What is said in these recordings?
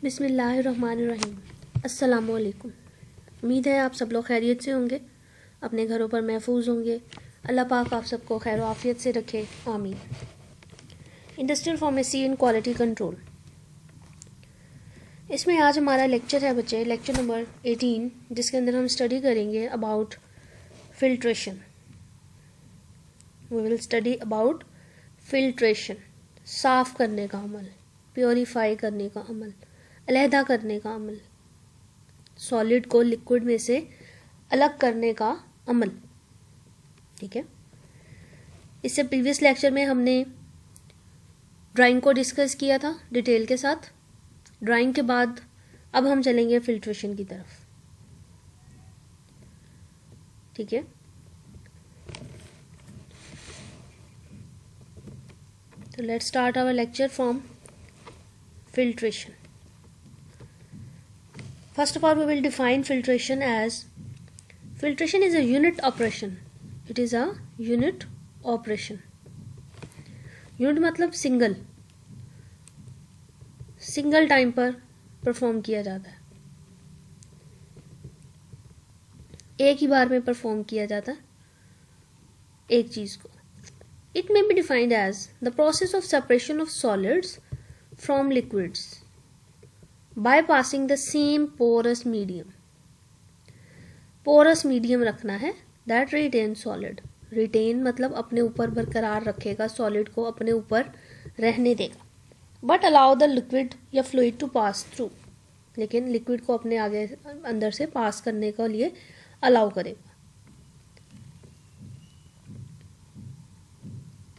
बिस्मिल्लाहिर्रहमानिर्रहीम। अस्सलामुअलैकुम। उम्मीद है आप सब लोग खैरियत से होंगे, अपने घरों पर महफूज होंगे। अल्लाह पाक आप सबको खैर आफियत से रखे, आमीन। Industrial pharmacy and quality control, इसमें आज हमारा लेक्चर है बच्चे, लेक्चर नंबर 18, जिसके अंदर हम स्टडी करेंगे about filtration. We will study about filtration, साफ़ करने का अमल, प्योरीफाई करने का अमल, अलहदा करने का अमल, सॉलिड को लिक्विड में से अलग करने का अमल। ठीक है, इससे प्रीवियस लेक्चर में हमने ड्राइंग को डिस्कस किया था डिटेल के साथ। ड्राइंग के बाद अब हम चलेंगे फिल्ट्रेशन की तरफ। ठीक है, तो let's start our lecture from filtration. First of all, we will define filtration as filtration is a unit operation. It is a unit operation. Unit मतलब सिंगल टाइम पर परफॉर्म किया जाता है, एक ही बार में परफॉर्म किया जाता है एक चीज को। It may be defined as the process of separation of solids from liquids by passing the same porous medium. porous medium रखना है that retain solid. retain मतलब अपने ऊपर बरकरार रखेगा, सॉलिड को अपने ऊपर रहने देगा। but allow the liquid या fluid to pass through, लेकिन लिक्विड को अपने आगे अंदर से पास करने के लिए अलाउ करेगा।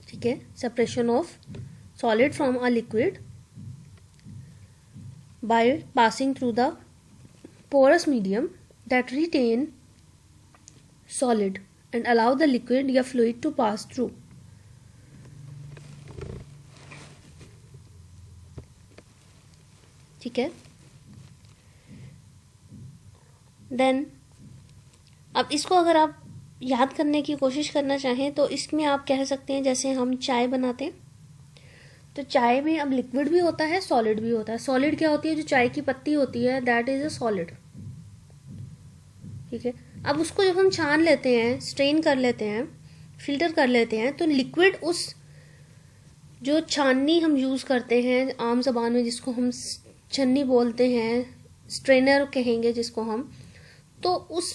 ठीक है, separation of solid from a liquid by passing through the porous medium that retain solid and allow the liquid या fluid to pass through. ठीक है, देन अब इसको अगर आप याद करने की कोशिश करना चाहें तो इसमें आप कह सकते हैं जैसे हम चाय बनाते हैं, तो चाय में अब लिक्विड भी होता है, सॉलिड भी होता है। सॉलिड क्या होती है? जो चाय की पत्ती होती है, दैट इज अ सॉलिड। ठीक है, अब उसको जब हम छान लेते हैं, स्ट्रेन कर लेते हैं, फिल्टर कर लेते हैं, तो लिक्विड उस जो छाननी हम यूज करते हैं आम जबान में, जिसको हम छन्नी बोलते हैं, स्ट्रेनर कहेंगे जिसको हम, तो उस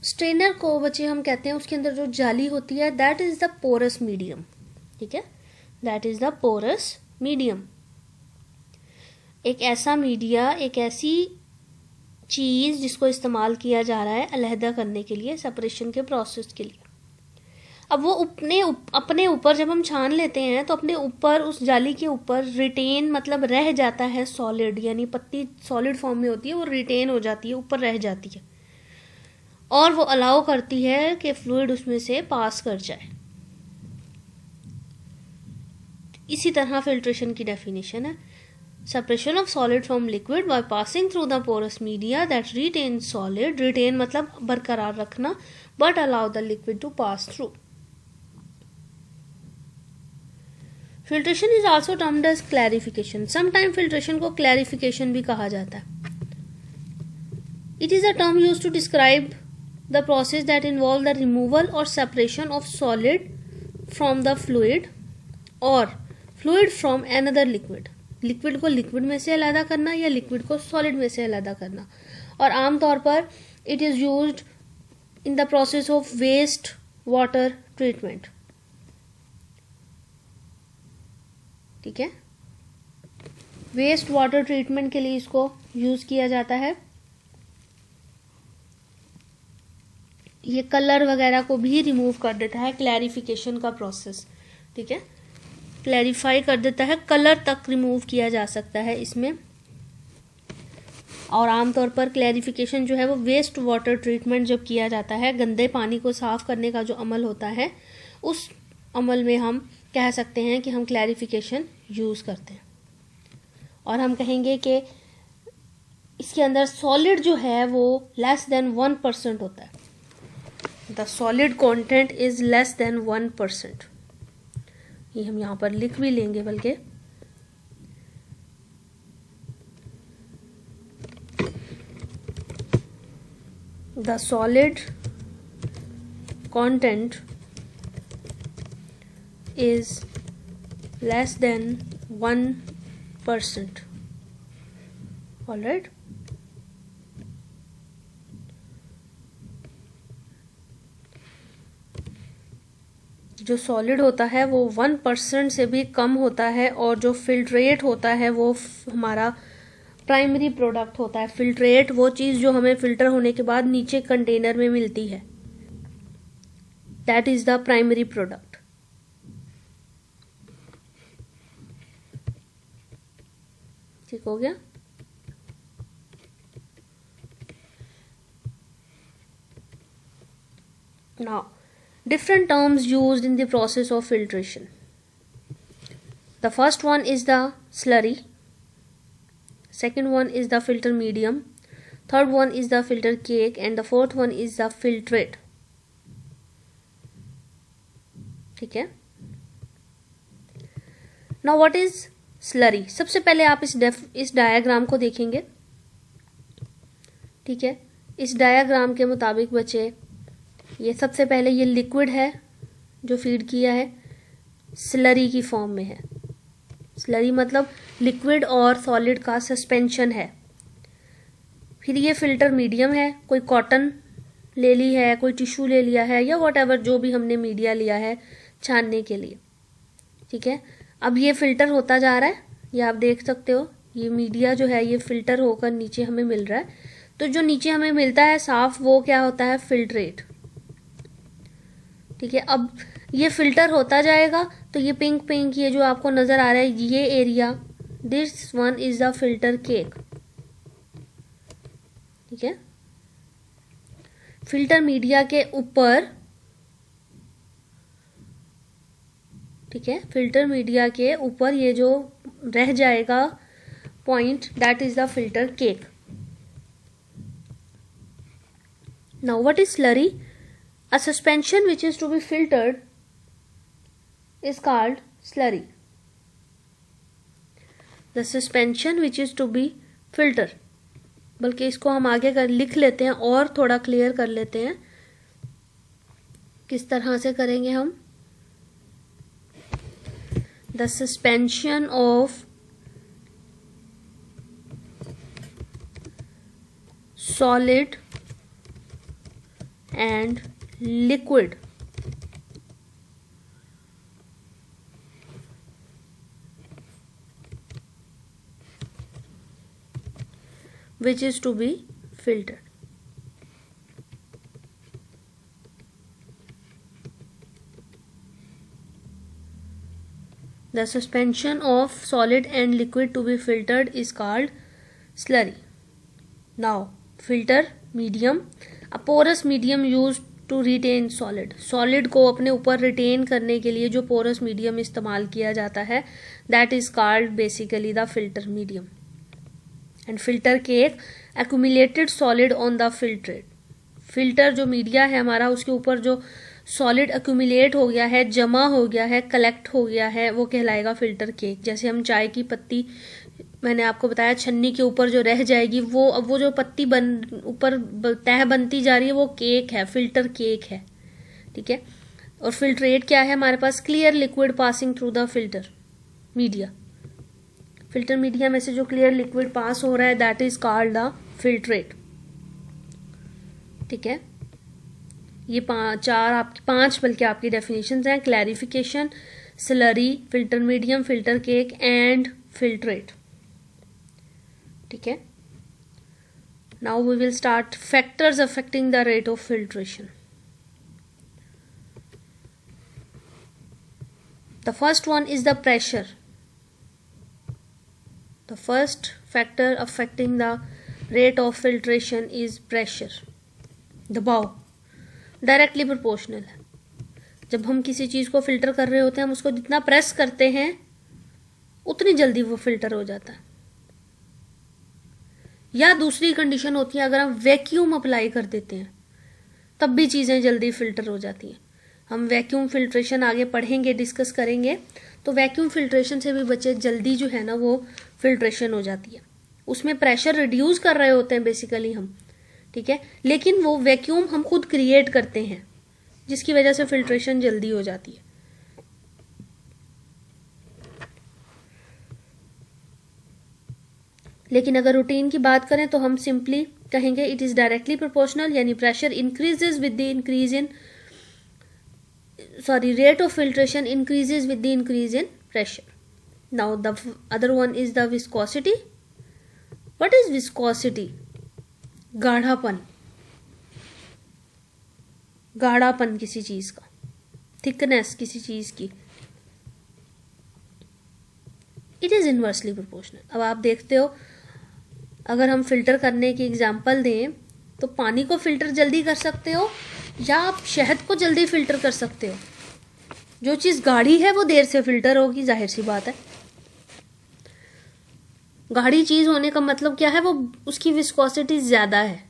स्ट्रेनर को बच्चे हम कहते हैं, उसके अंदर जो जाली होती है, that is the porous medium. ठीक है, that is the porous medium. एक ऐसा मीडिया, एक ऐसी चीज जिसको इस्तेमाल किया जा रहा है अलहदा करने के लिए, सेपरेशन के प्रोसेस के लिए। अब वो अपने ऊपर जब हम छान लेते हैं तो अपने ऊपर, उस जाली के ऊपर रिटेन मतलब रह जाता है सॉलिड, यानी पत्ती सॉलिड फॉर्म में होती है, वो रिटेन हो जाती है, ऊपर रह जाती है, और वो अलाउ करती है कि फ्लूइड उसमें से पास कर जाए। इसी तरह फिल्ट्रेशन की डेफिनेशन है, separation of solid from liquid by passing through the porous media that retain solid, retain मतलब बरकरार रखना, but allow the liquid to pass through. Filtration is also termed as clarification. Sometime filtration को clarification भी कहा जाता है। It is a term used to describe the process that involve the removal और separation of solid from the fluid और fluid from another liquid. Liquid को liquid में से अलग करना या लिक्विड को सॉलिड में से अलग करना। और आमतौर पर it is used in the process of waste water treatment. ठीक है, वेस्ट वाटर ट्रीटमेंट के लिए इसको यूज किया जाता है। ये कलर वगैरह को भी रिमूव कर देता है, क्लैरिफिकेशन का प्रोसेस। ठीक है, क्लैरिफाई कर देता है, कलर तक रिमूव किया जा सकता है इसमें। और आमतौर पर क्लैरिफिकेशन जो है वो वेस्ट वाटर ट्रीटमेंट जब किया जाता है, गंदे पानी को साफ करने का जो अमल होता है, उस अमल में हम कह सकते हैं कि हम क्लैरिफिकेशन यूज करते हैं। और हम कहेंगे कि इसके अंदर सॉलिड जो है वो लेस देन 1% होता है। The solid content is less than 1%। ये हम यहाँ पर लिख भी लेंगे, बल्कि the solid content is less than 1%. All right. जो सॉलिड होता है वो 1% से भी कम होता है, और जो फिल्ट्रेट होता है वो हमारा प्राइमरी प्रोडक्ट होता है. फिल्ट्रेट वो चीज़ जो हमें फिल्टर होने के बाद नीचे कंटेनर में मिलती है, that is the primary product. ठीक हो गया. Now, different terms used in the process of filtration. The first one is the slurry. Second one is the filter medium. Third one is the filter cake, and the fourth one is the filtrate. ठीक है. Now what is slurry? सबसे पहले आप इस diagram को देखेंगे. ठीक है. इस डायग्राम के मुताबिक बच्चे, ये सबसे पहले ये लिक्विड है जो फीड किया है, स्लरी की फॉर्म में है. स्लरी मतलब लिक्विड और सॉलिड का सस्पेंशन है. फिर ये फिल्टर मीडियम है, कोई कॉटन ले ली है, कोई टिश्यू ले लिया है, या व्हाटएवर जो भी हमने मीडिया लिया है छानने के लिए. ठीक है. अब ये फिल्टर होता जा रहा है, ये आप देख सकते हो. ये मीडिया जो है ये फिल्टर होकर नीचे हमें मिल रहा है. तो जो नीचे हमें मिलता है साफ, वो क्या होता है? फिल्ट्रेट. ठीक है. अब ये फिल्टर होता जाएगा, तो ये पिंक पिंक ये जो आपको नजर आ रहा है, ये area, this one is the filter cake. ठीक है. फिल्टर मीडिया के ऊपर, ठीक है, फिल्टर मीडिया के ऊपर ये जो रह जाएगा point, that is the filter cake. Now what is slurry? A suspension which is to be filtered is called slurry. The suspension which is to be filtered. बल्कि इसको हम आगे लिख लेते हैं और थोड़ा क्लियर कर लेते हैं. किस तरह से करेंगे हम? The suspension of solid and liquid which is to be filtered. The suspension of solid and liquid to be filtered is called slurry. Now, filter medium, a porous medium used to retain solid. Solid को अपने ऊपर retain करने के लिए जो porous medium इस्तेमाल किया जाता है, that is called basically the filter medium. And filter cake, accumulated solid on the filtrate. Filter जो मीडिया है हमारा, उसके ऊपर जो सॉलिड एक्यूमुलेट हो गया है, जमा हो गया है, कलेक्ट हो गया है, वो कहलाएगा फिल्टर केक. जैसे हम चाय की पत्ती, मैंने आपको बताया, छन्नी के ऊपर जो रह जाएगी, वो जो पत्ती ऊपर तह बनती जा रही है, वो केक है, फिल्टर केक है. ठीक है. और फिल्ट्रेट क्या है हमारे पास? Clear liquid passing through the filter media. Filter media में से जो क्लियर लिक्विड पास हो रहा है, that is called the filtrate. ठीक है. ये पांच बल्कि आपकी डेफिनेशंस हैं: clarification, slurry, filter medium, filter cake and filtrate. ठीक है. Now we will start factors affecting the rate of filtration. The first one is the pressure. The first factor affecting the rate of filtration is pressure. दबाव directly proportional है. जब हम किसी चीज को filter कर रहे होते हैं, हम उसको जितना प्रेस करते हैं उतनी जल्दी वो फिल्टर हो जाता है. या दूसरी कंडीशन होती है, अगर हम वैक्यूम अप्लाई कर देते हैं तब भी चीजें जल्दी फिल्टर हो जाती हैं. हम वैक्यूम फिल्ट्रेशन आगे पढ़ेंगे, डिस्कस करेंगे. तो वैक्यूम फिल्ट्रेशन से भी बच्चे जल्दी जो है ना वो फिल्ट्रेशन हो जाती है. उसमें प्रेशर रिड्यूस कर रहे होते हैं बेसिकली हम. ठीक है, लेकिन वो वैक्यूम हम खुद क्रिएट करते हैं जिसकी वजह से फिल्ट्रेशन जल्दी हो जाती है। लेकिन अगर रूटीन की बात करें तो हम सिंपली कहेंगे इट इज डायरेक्टली प्रोपोर्शनल, यानी pressure increases with the increase in rate of filtration increases with the increase in pressure. Now the other one is the viscosity. What is viscosity? गाढ़ापन, गाढ़ापन किसी चीज का, थिकनेस किसी चीज की, it is inversely proportional. अब आप देखते हो, अगर हम फिल्टर करने की एग्जांपल दें तो पानी को फिल्टर जल्दी कर सकते हो या आप शहद को जल्दी फिल्टर कर सकते हो। जो चीज़ गाढ़ी है वो देर से फिल्टर होगी, जाहिर सी बात है। गाढ़ी चीज़ होने का मतलब क्या है, वो उसकी विस्कोसिटी ज़्यादा है,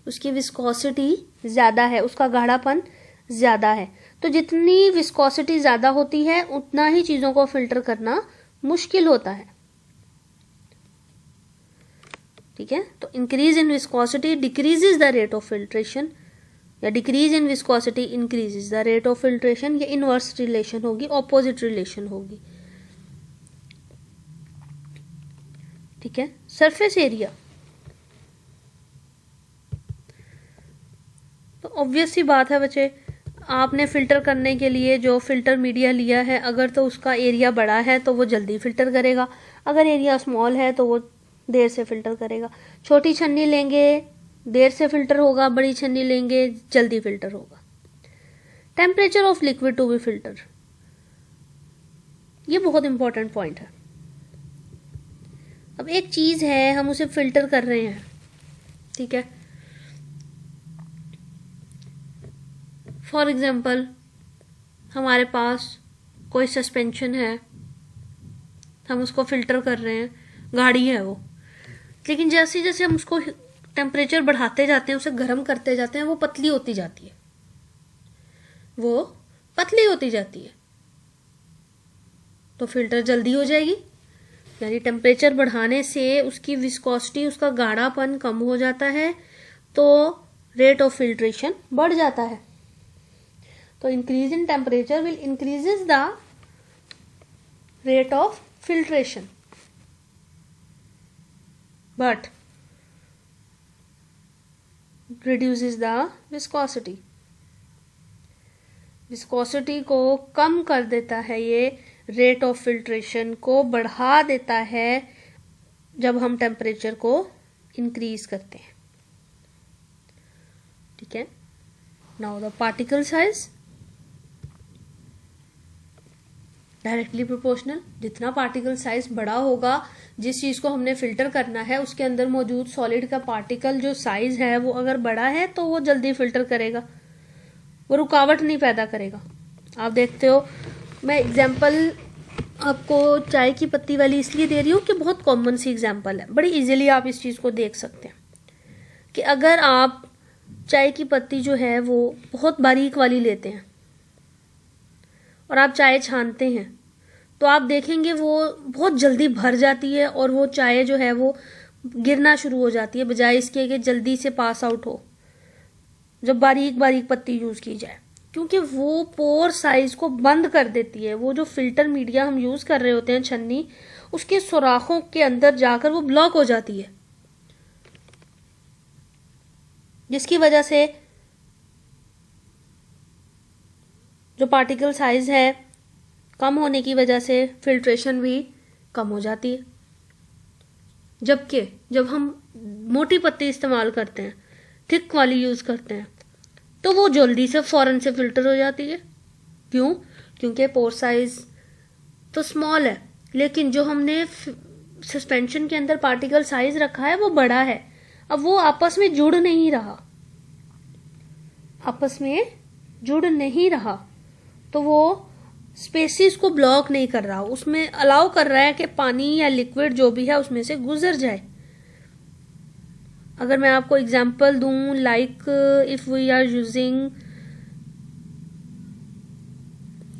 उसकी विस्कोसिटी ज़्यादा है, उसका गाढ़ापन ज़्यादा है। तो जितनी विस्कोसिटी ज़्यादा होती है उतना ही चीज़ों को फिल्टर करना मुश्किल होता है, ठीक है। तो increase in viscosity decreases the rate of filtration, या decrease in viscosity increases the rate of filtration. ये इनवर्स रिलेशन होगी, ऑपोजिट रिलेशन होगी, ठीक है। सरफेस एरिया, तो ऑब्वियस सी बात है बच्चे, आपने फिल्टर करने के लिए जो फिल्टर मीडिया लिया है, अगर तो उसका एरिया बड़ा है तो वो जल्दी फिल्टर करेगा, अगर एरिया स्मॉल है तो वो देर से फिल्टर करेगा। छोटी छन्नी लेंगे देर से फिल्टर होगा, बड़ी छन्नी लेंगे जल्दी फिल्टर होगा। Temperature of liquid to be filter, ये बहुत इंपॉर्टेंट पॉइंट है। अब एक चीज है, हम उसे फिल्टर कर रहे हैं, ठीक है। फॉर एग्जाम्पल हमारे पास कोई सस्पेंशन है, हम उसको फिल्टर कर रहे हैं, गाढ़ी है वो, लेकिन जैसे जैसे हम उसको टेम्परेचर बढ़ाते जाते हैं, उसे गर्म करते जाते हैं, वो पतली होती जाती है, वो पतली होती जाती है, तो फिल्टर जल्दी हो जाएगी। यानी टेम्परेचर बढ़ाने से उसकी विस्कोसिटी, उसका गाढ़ापन कम हो जाता है, तो रेट ऑफ फिल्ट्रेशन बढ़ जाता है। तो increase in temperature will increases the rate of filtration, but reduces the viscosity, viscosity को कम कर देता है, ये रेट ऑफ फिल्ट्रेशन को बढ़ा देता है जब हम टेम्परेचर को इंक्रीज करते हैं, ठीक है। Now the particle size, directly proportional, जितना पार्टिकल साइज बड़ा होगा, जिस चीज को हमने फिल्टर करना है उसके अंदर मौजूद सॉलिड का पार्टिकल जो साइज है वो अगर बड़ा है तो वो जल्दी फिल्टर करेगा, वो रुकावट नहीं पैदा करेगा। आप देखते हो, मैं एग्जांपल आपको चाय की पत्ती वाली इसलिए दे रही हूँ कि बहुत कॉमन सी एग्जांपल है, बड़ी इजीली आप इस चीज को देख सकते हैं कि अगर आप चाय की पत्ती जो है वो बहुत बारीक वाली लेते हैं और आप चाय छानते हैं, तो आप देखेंगे वो बहुत जल्दी भर जाती है और वो चाय जो है वो गिरना शुरू हो जाती है, बजाय इसके कि जल्दी से पास आउट हो जब बारीक बारीक पत्ती यूज की जाए, क्योंकि वो पोर साइज को बंद कर देती है। वो जो फिल्टर मीडिया हम यूज कर रहे होते हैं, छन्नी, उसके सुराखों के अंदर जाकर वो ब्लॉक हो जाती है, जिसकी वजह से जो पार्टिकल साइज है कम होने की वजह से फिल्ट्रेशन भी कम हो जाती है। जबकि जब हम मोटी पत्ती इस्तेमाल करते हैं, थिक वाली यूज करते हैं, तो वो जल्दी से फौरन से फिल्टर हो जाती है। क्यों? क्योंकि पोर साइज तो स्मॉल है, लेकिन जो हमने सस्पेंशन के अंदर पार्टिकल साइज रखा है वो बड़ा है। अब वो आपस में जुड़ नहीं रहा, आपस में जुड़ नहीं रहा, तो वो स्पेसिस को ब्लॉक नहीं कर रहा, उसमें अलाउ कर रहा है कि पानी या लिक्विड जो भी है उसमें से गुजर जाए। अगर मैं आपको एग्जांपल दूं, like if we are using,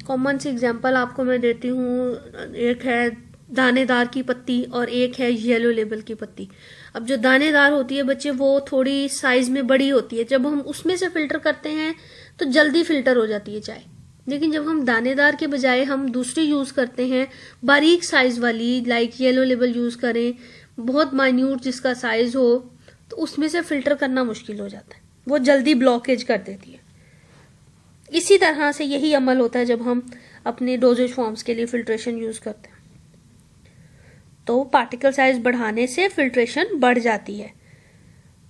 common सी एग्जांपल आपको मैं देती हूँ, एक है दानेदार की पत्ती और एक है येलो लेबल की पत्ती। अब जो दानेदार होती है बच्चे वो थोड़ी साइज में बड़ी होती है, जब हम उसमें से फिल्टर करते हैं तो जल्दी फिल्टर हो जाती है चाय। लेकिन जब हम दानेदार के बजाय हम दूसरी यूज करते हैं बारीक साइज वाली, लाइक येलो लेबल यूज करें, बहुत माइन्यूट जिसका साइज हो, तो उसमें से फिल्टर करना मुश्किल हो जाता है, वो जल्दी ब्लॉकेज कर देती है। इसी तरह से यही अमल होता है जब हम अपने डोजेज फॉर्म्स के लिए फिल्ट्रेशन यूज करते हैं, तो पार्टिकल साइज बढ़ाने से फिल्ट्रेशन बढ़ जाती है।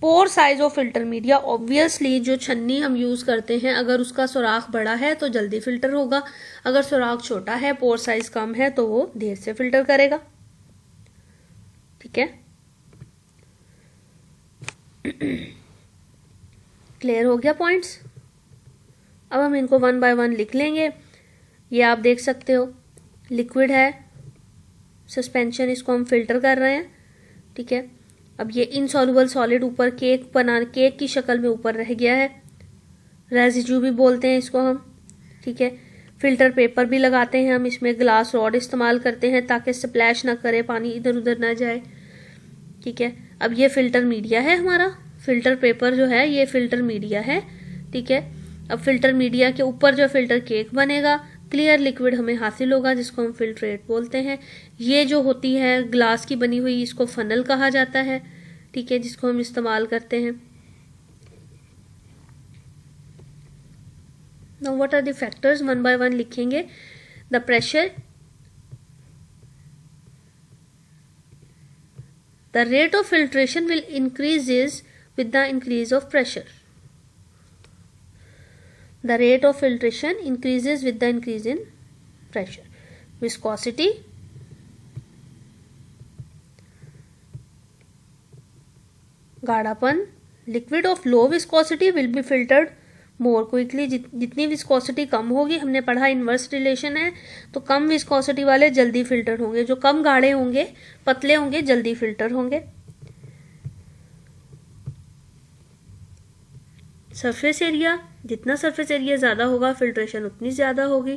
Pore size of filter media, obviously जो छन्नी हम यूज करते हैं अगर उसका सुराख बड़ा है तो जल्दी फिल्टर होगा, अगर सुराख छोटा है, पोर साइज कम है, तो वो देर से फिल्टर करेगा। ठीक है, क्लियर हो गया पॉइंट्स। अब हम इनको 1 बाय 1 लिख लेंगे। ये आप देख सकते हो, लिक्विड है, सस्पेंशन, इसको हम फिल्टर कर रहे हैं। ठीक है, अब ये इनसॉल्युबल सॉलिड ऊपर केक की शक्ल में ऊपर रह गया है, रेजिड्यू भी बोलते हैं इसको हम। ठीक है, फिल्टर पेपर भी लगाते हैं हम, इसमें ग्लास रॉड इस्तेमाल करते हैं ताकि स्प्लैश ना करे, पानी इधर उधर ना जाए। ठीक है, अब ये फिल्टर मीडिया है हमारा, फिल्टर पेपर जो है ये फिल्टर मीडिया है। ठीक है, अब फिल्टर मीडिया के ऊपर जो फिल्टर केक बनेगा, क्लियर लिक्विड हमें हासिल होगा जिसको हम फिल्ट्रेट बोलते हैं। ये जो होती है ग्लास की बनी हुई, इसको फनल कहा जाता है। ठीक है, जिसको हम इस्तेमाल करते हैं। Now what are the factors, 1 by 1 लिखेंगे। The pressure, the rate of filtration will increases with the increase of pressure. The rate of filtration increases with the increase in pressure. Viscosity, गाढ़ापन, liquid of low viscosity will be filtered more quickly. जितनी viscosity कम होगी, हमने पढ़ा inverse relation है, तो कम viscosity वाले जल्दी filter होंगे, जो कम गाढ़े होंगे, पतले होंगे, जल्दी फिल्टर होंगे। सरफेस एरिया, जितना सरफेस एरिया ज्यादा होगा फिल्ट्रेशन उतनी ज्यादा होगी।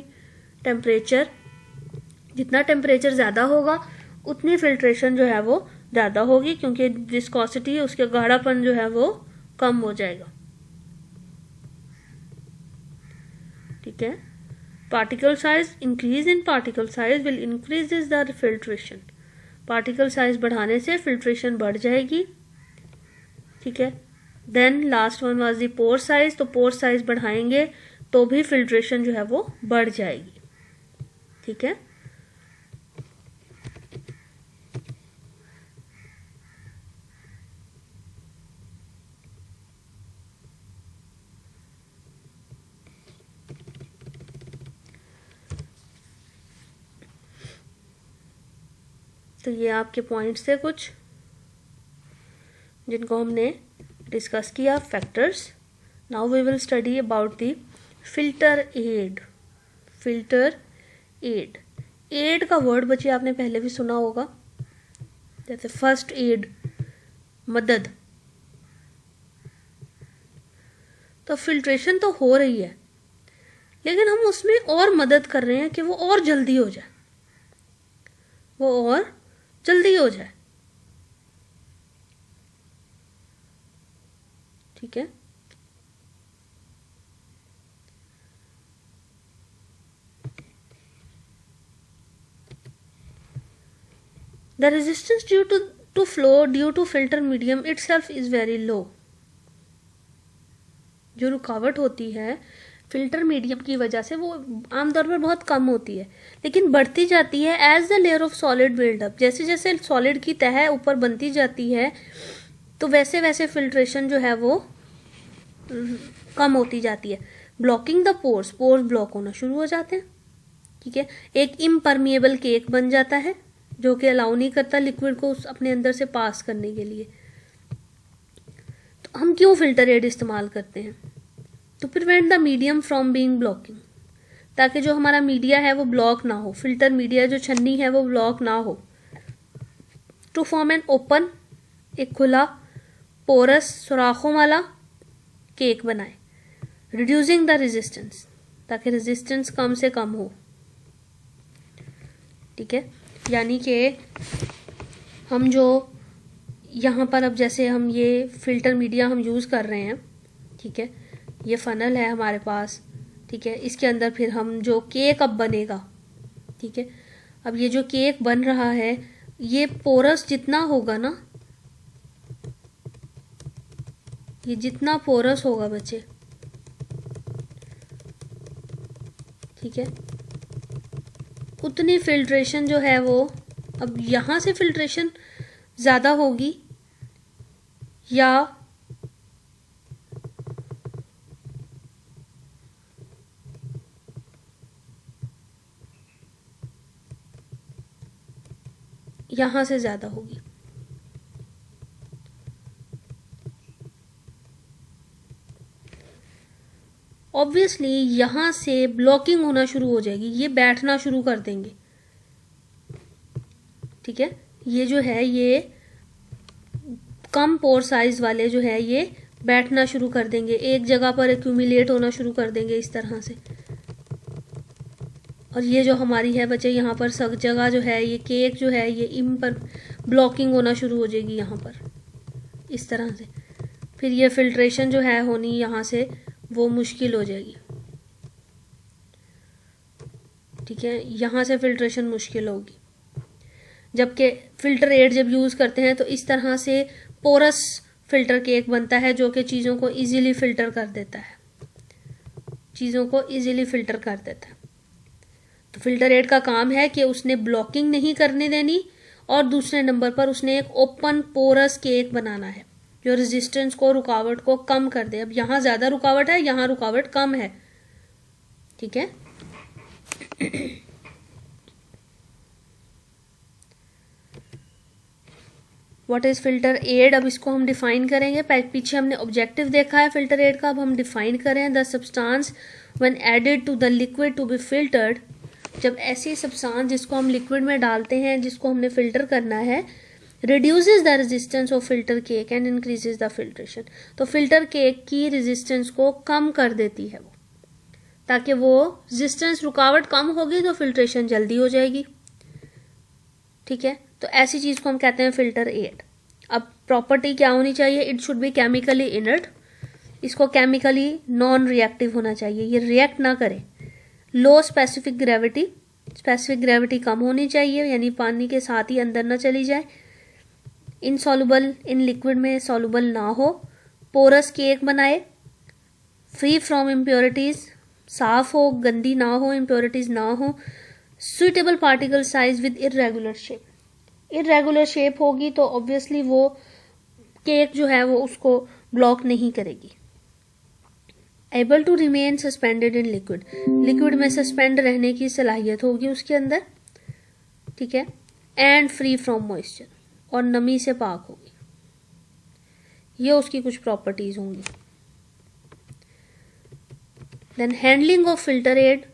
टेम्परेचर, जितना टेम्परेचर ज्यादा होगा उतनी फिल्ट्रेशन जो है वो ज्यादा होगी, क्योंकि विस्कोसिटी, उसका गाढ़ापन जो है वो कम हो जाएगा। ठीक है, particle size, increase in particle size will increases the filtration. Particle size बढ़ाने से फिल्ट्रेशन बढ़ जाएगी। ठीक है, then last one was the pore size, तो पोर साइज बढ़ाएंगे तो भी फिल्ट्रेशन जो है वो बढ़ जाएगी। ठीक है, तो ये आपके पॉइंट्स थे कुछ जिनको हमने डिस्कस किया, factors. Now we will study about the filter aid. Filter aid, aid का वर्ड बच्चे आपने पहले भी सुना होगा, जैसे फर्स्ट एड, मदद। तो फिल्ट्रेशन तो हो रही है, लेकिन हम उसमें और मदद कर रहे हैं कि वो और जल्दी हो जाए, वो और जल्दी हो जाए। ठीक है, the resistance due to flow due to filter medium itself is very low. जो रुकावट होती है फिल्टर मीडियम की वजह से वो आमतौर पर बहुत कम होती है, लेकिन बढ़ती जाती है as the layer of solid buildup. जैसे जैसे सॉलिड की तह ऊपर बनती जाती है तो वैसे वैसे फिल्ट्रेशन जो है वो कम होती जाती है। Blocking the pores, pores block होना शुरू हो जाते हैं। ठीक है, एक इम्परमिएबल केक बन जाता है जो कि अलाउ नहीं करता लिक्विड को अपने अंदर से पास करने के लिए। तो हम क्यों फिल्टर एड इस्तेमाल करते हैं? To prevent the medium from being blocking, ताकि जो हमारा मीडिया है वो ब्लॉक ना हो, फिल्टर मीडिया जो छन्नी है वो ब्लॉक ना हो। टू फॉर्म एन ओपन, एक खुला पोरस सुराखों वाला केक बनाए। रिड्यूसिंग द रेजिस्टेंस, ताकि रेजिस्टेंस कम से कम हो। ठीक है, यानी कि हम जो यहाँ पर अब जैसे हम ये फ़िल्टर मीडिया हम यूज़ कर रहे हैं, ठीक है, ये फ़नल है हमारे पास, ठीक है, इसके अंदर फिर हम जो केक अब बनेगा, ठीक है, अब ये जो केक बन रहा है ये पोरस जितना होगा ना, ये जितना पोरस होगा बच्चे, ठीक है, उतनी फिल्ट्रेशन जो है वो, अब यहाँ से फिल्ट्रेशन ज़्यादा होगी या यहाँ से ज़्यादा होगी। ऑब्वियसली यहाँ से ब्लॉकिंग होना शुरू हो जाएगी, ये बैठना शुरू कर देंगे, ठीक है, ये जो है ये कम पोर साइज वाले जो है ये बैठना शुरू कर देंगे, एक जगह पर एक्यूमुलेट होना शुरू कर देंगे इस तरह से। और ये जो हमारी है बच्चे यहाँ पर सब जगह जो है ये केक जो है ये इम पर ब्लॉकिंग होना शुरू हो जाएगी यहाँ पर इस तरह से, फिर ये फिल्ट्रेशन जो है होनी यहाँ से वो मुश्किल हो जाएगी, ठीक है, यहाँ से फिल्ट्रेशन मुश्किल होगी। जबकि फिल्टर एड जब यूज़ करते हैं तो इस तरह से पोरस फिल्टर केक बनता है जो कि चीज़ों को इजीली फिल्टर कर देता है, चीज़ों को इजीली फिल्टर कर देता है। तो फिल्टर एड का काम है कि उसने ब्लॉकिंग नहीं करने देनी और दूसरे नंबर पर उसने एक ओपन पोरस केक बनाना है जो रेजिस्टेंस को, रुकावट को कम कर दे। अब यहाँ ज़्यादा रुकावट है, यहाँ रुकावट कम है, ठीक है। व्हाट इज फिल्टर एड, अब इसको हम डिफाइन करेंगे। पीछे हमने ऑब्जेक्टिव देखा है फिल्टर एड का, अब हम डिफाइन करें। The substance when added to the liquid to be filtered, जब ऐसी सब्सटेंस जिसको हम लिक्विड में डालते हैं जिसको हमने फिल्टर करना है, reduces the resistance of filter cake and increases the filtration, तो फिल्टर केक की रेजिस्टेंस को कम कर देती है वो, ताकि वो रेजिस्टेंस रुकावट कम होगी तो फिल्ट्रेशन जल्दी हो जाएगी, ठीक है। तो ऐसी चीज को हम कहते हैं फिल्टर एड। अब प्रॉपर्टी क्या होनी चाहिए, it should be chemically inert, इसको केमिकली नॉन रिएक्टिव होना चाहिए, ये रिएक्ट ना करे। Low specific gravity, specific gravity कम होनी चाहिए, यानी पानी के साथ ही अंदर ना चली जाए। इनसॉल्युबल, इन लिक्विड में सॉल्युबल ना हो। पोरस केक बनाए, फ्री फ्रॉम इम्प्योरिटीज, साफ हो, गंदी ना हो, इम्प्योरिटीज ना हो। Suitable particle size with irregular shape, irregular shape होगी तो ऑब्वियसली वो केक जो है वो उसको ब्लॉक नहीं करेगी। Able to remain suspended in liquid, liquid में सस्पेंड रहने की सलाहियत होगी उसके अंदर, ठीक है। एंड फ्री फ्रॉम मॉइस्चर, और नमी से पाक होगी, ये उसकी कुछ प्रॉपर्टीज होंगी। Then handling of filter aid,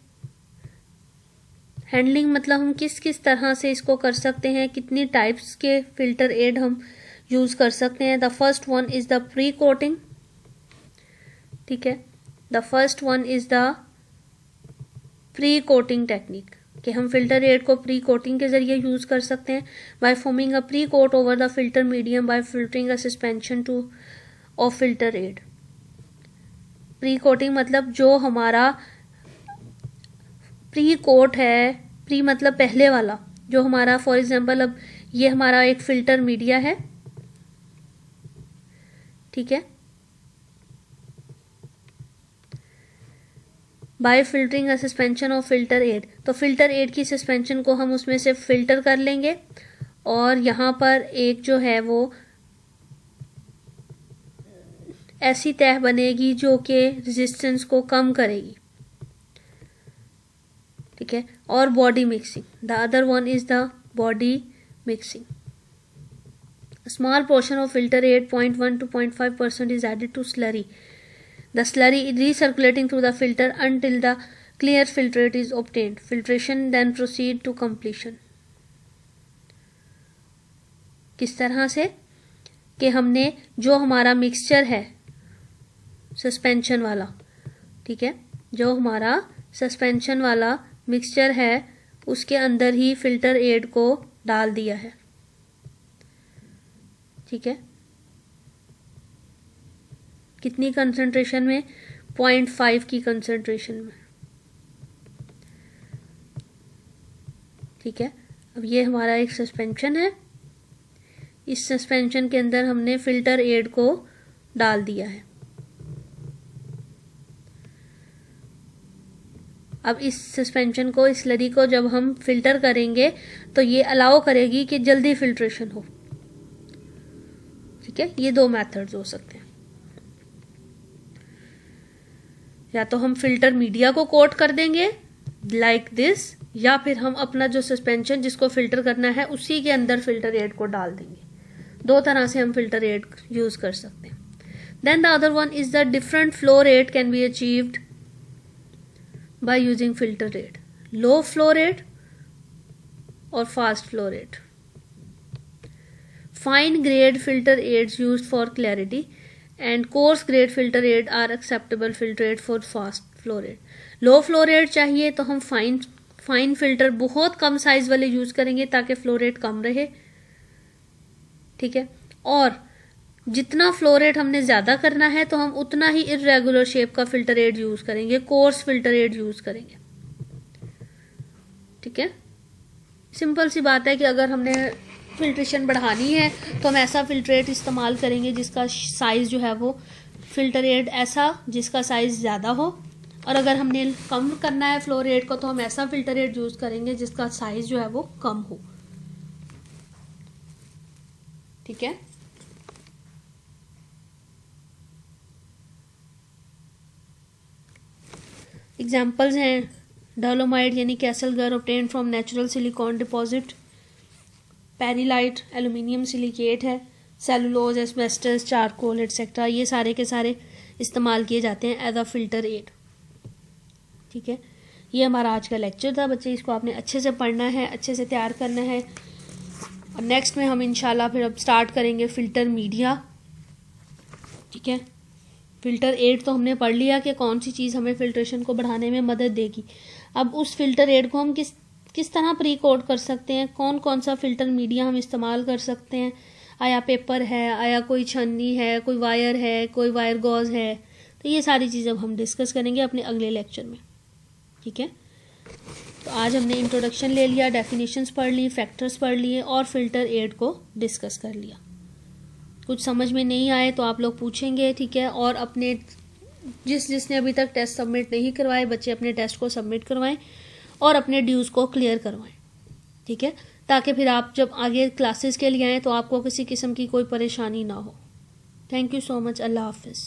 handling मतलब हम किस किस तरह से इसको कर सकते हैं, कितनी टाइप्स के फिल्टर एड हम यूज कर सकते हैं। The first one is the pre coating, ठीक है, the first one is the pre coating technique, कि हम फिल्टर एड को प्री कोटिंग के जरिए यूज कर सकते हैं। By forming a pre coat over the filter medium by filtering a suspension to of filter aid. Pre coating मतलब जो हमारा प्री कोट है, प्री मतलब पहले वाला, जो हमारा फॉर एग्जांपल अब ये हमारा एक फिल्टर मीडिया है, ठीक है, by filtering a suspension of filter aid, तो फिल्टर एड की सस्पेंशन को हम उसमें से फिल्टर कर लेंगे और यहाँ पर एक जो है वो ऐसी तह बनेगी जो कि रेजिस्टेंस को कम करेगी, ठीक है। और body mixing, the other one is the body mixing. Small portion of filter aid 0.1 to 0.5% is added to slurry. The slurry is recirculating through the filter until the clear filtrate is obtained. Filtration then proceed to completion. किस तरह से कि हमने जो हमारा mixture है suspension वाला, ठीक है, जो हमारा सस्पेंशन वाला मिक्सचर है उसके अंदर ही फिल्टर एड को डाल दिया है। ठीक है, कितनी कंसंट्रेशन में? 0.5 की कंसंट्रेशन में। ठीक है, अब ये हमारा एक सस्पेंशन है, इस सस्पेंशन के अंदर हमने फिल्टर एड को डाल दिया है। अब इस सस्पेंशन को, इस स्लरी को जब हम फिल्टर करेंगे तो ये अलाउ करेगी कि जल्दी फिल्ट्रेशन हो। ठीक है, ये दो मेथड्स हो सकते हैं, या तो हम फिल्टर मीडिया को कोट कर देंगे लाइक दिस, या फिर हम अपना जो सस्पेंशन जिसको फिल्टर करना है उसी के अंदर फिल्टर एड को डाल देंगे। दो तरह से हम फिल्टर एड यूज कर सकते हैं। Then the other one is the different flow rate can be achieved by using filter rate, low flow rate or fast flow rate. Fine grade filter aids used for clarity and coarse grade filter aid are acceptable filter aid for fast flow rate. Low flow rate चाहिए तो हम fine filter बहुत कम size वाले use करेंगे ताकि flow rate कम रहे। ठीक है, और जितना फ्लो रेट हमने ज्यादा करना है तो हम उतना ही इरेगुलर शेप का फिल्टर एड यूज करेंगे, कोर्स फिल्टर एड यूज करेंगे। ठीक है, सिंपल सी बात है कि अगर हमने फिल्ट्रेशन बढ़ानी है तो हम ऐसा फिल्टर एड इस्तेमाल करेंगे जिसका साइज जो है वो फिल्टर एड ऐसा जिसका साइज ज्यादा हो, और अगर हमने कम करना है फ्लो रेट को तो हम ऐसा फिल्टर एड यूज करेंगे जिसका साइज जो है वो कम हो। ठीक है, एग्जाम्पल्स हैं डोलोमाइट यानी kieselguhr obtained from natural silicon deposit, perlite aluminium silicate है, सेलुलोज, एस्बेस्टस, चारकोल एटसेट्रा, ये सारे के सारे इस्तेमाल किए जाते हैं एज अ फिल्टर एड। ठीक है, ये हमारा आज का लेक्चर था बच्चे, इसको आपने अच्छे से पढ़ना है, अच्छे से तैयार करना है, और नेक्स्ट में हम इंशाल्लाह फिर अब स्टार्ट करेंगे फिल्टर मीडिया। ठीक है, फिल्टर एड तो हमने पढ़ लिया कि कौन सी चीज़ हमें फिल्ट्रेशन को बढ़ाने में मदद देगी। अब उस फिल्टर एड को हम किस तरह प्री कोट कर सकते हैं, कौन कौन सा फिल्टर मीडिया हम इस्तेमाल कर सकते हैं, आया पेपर है, आया कोई छन्नी है, कोई वायर है, कोई वायर गॉज है, तो ये सारी चीज़ें अब हम डिस्कस करेंगे अपने अगले लेक्चर में। ठीक है, तो आज हमने इंट्रोडक्शन ले लिया, डेफिनेशंस पढ़ ली, फैक्टर्स पढ़ लिए और फिल्टर एड को डिस्कस कर लिया। कुछ समझ में नहीं आए तो आप लोग पूछेंगे। ठीक है, और अपने जिसने अभी तक टेस्ट सबमिट नहीं करवाए बच्चे अपने टेस्ट को सबमिट करवाएं और अपने ड्यूज को क्लियर करवाएं। ठीक है, ताकि फिर आप जब आगे क्लासेस के लिए आएँ तो आपको किसी किस्म की कोई परेशानी ना हो। Thank you so much. Allah हाफिज़।